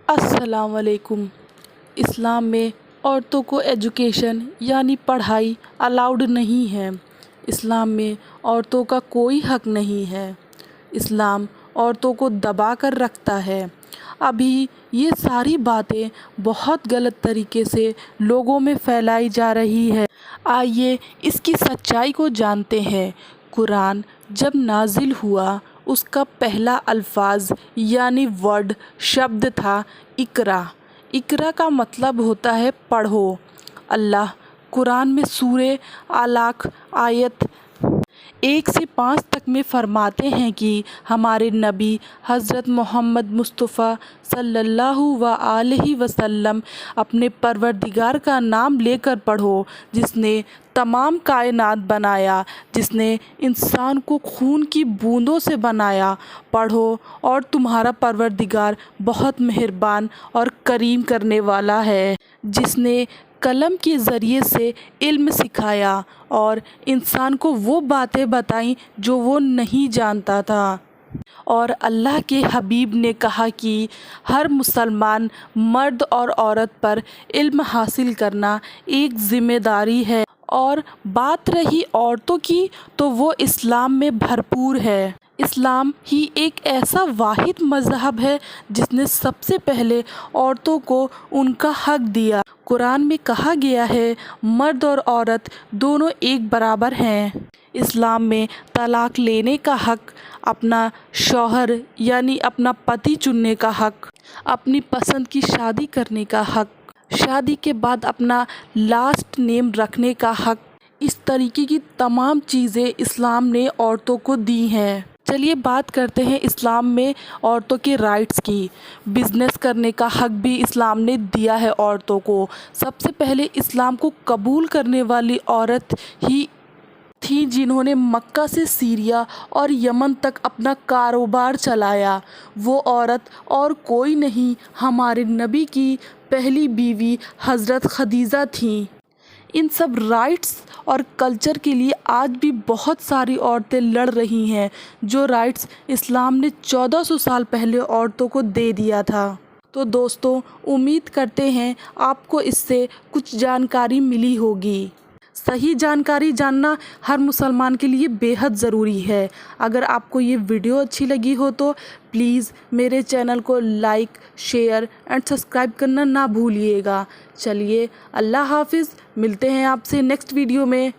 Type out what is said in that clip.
السلام علیکم۔ اسلام میں عورتوں کو ایجوکیشن یعنی پڑھائی الاؤڈ نہیں ہے۔ اسلام میں عورتوں کا کوئی حق نہیں ہے۔ اسلام عورتوں کو دبا کر رکھتا ہے۔ ابھی یہ ساری باتیں بہت غلط طریقے سے لوگوں میں پھیلائی جا رہی ہے۔ آئیے اس کی سچائی کو جانتے ہیں۔ قرآن جب نازل ہوا اس کا پہلا الفاظ یعنی ورڈ شبد تھا اقرا۔ اقرا کا مطلب ہوتا ہے پڑھو۔ اللہ قرآن میں سورہ علق آیت 1 سے 5 تک میں فرماتے ہیں کہ ہمارے نبی حضرت محمد مصطفیٰ صلی اللہ علیہ وسلم اپنے پروردگار کا نام لے کر پڑھو جس نے تمام کائنات بنایا، جس نے انسان کو خون کی بوندوں سے بنایا۔ پڑھو اور تمہارا پروردگار بہت مہربان اور کریم کرنے والا ہے، جس نے قلم کے ذریعے سے علم سکھایا اور انسان کو وہ باتیں بتائیں جو وہ نہیں جانتا تھا۔ اور اللہ کے حبیب نے کہا کہ ہر مسلمان مرد اور عورت پر علم حاصل کرنا ایک ذمہ داری ہے، اور بات رہی عورتوں کی تو وہ اسلام میں بھرپور ہے۔ اسلام ہی ایک ایسا واحد مذہب ہے جس نے سب سے پہلے عورتوں کو ان کا حق دیا۔ قرآن میں کہا گیا ہے مرد اور عورت دونوں ایک برابر ہیں۔ اسلام میں طلاق لینے کا حق، اپنا شوہر یعنی اپنا پتی چننے کا حق، اپنی پسند کی شادی کرنے کا حق، شادی کے بعد اپنا لاسٹ نیم رکھنے کا حق، اس طریقے کی تمام چیزیں اسلام نے عورتوں کو دی ہیں۔ چلیے بات کرتے ہیں اسلام میں عورتوں کے رائٹس کی۔ بزنس کرنے کا حق بھی اسلام نے دیا ہے عورتوں کو۔ سب سے پہلے اسلام کو قبول کرنے والی عورت ہی تھیں جنہوں نے مکہ سے سیریا اور یمن تک اپنا کاروبار چلایا۔ وہ عورت اور کوئی نہیں، ہمارے نبی کی پہلی بیوی حضرت خدیجہ تھیں۔ ان سب رائٹس اور کلچر کے لیے آج بھی بہت ساری عورتیں لڑ رہی ہیں، جو رائٹس اسلام نے 1400 سال پہلے عورتوں کو دے دیا تھا۔ تو دوستوں، امید کرتے ہیں آپ کو اس سے کچھ جانکاری ملی ہوگی۔ صحیح جانکاری جاننا ہر مسلمان کے لیے بے حد ضروری ہے۔ اگر آپ کو یہ ویڈیو اچھی لگی ہو تو پلیز میرے چینل کو لائک، شیئر اینڈ سبسکرائب کرنا نہ بھولیے گا۔ چلیے اللہ حافظ، ملتے ہیں آپ سے نیکسٹ ویڈیو میں۔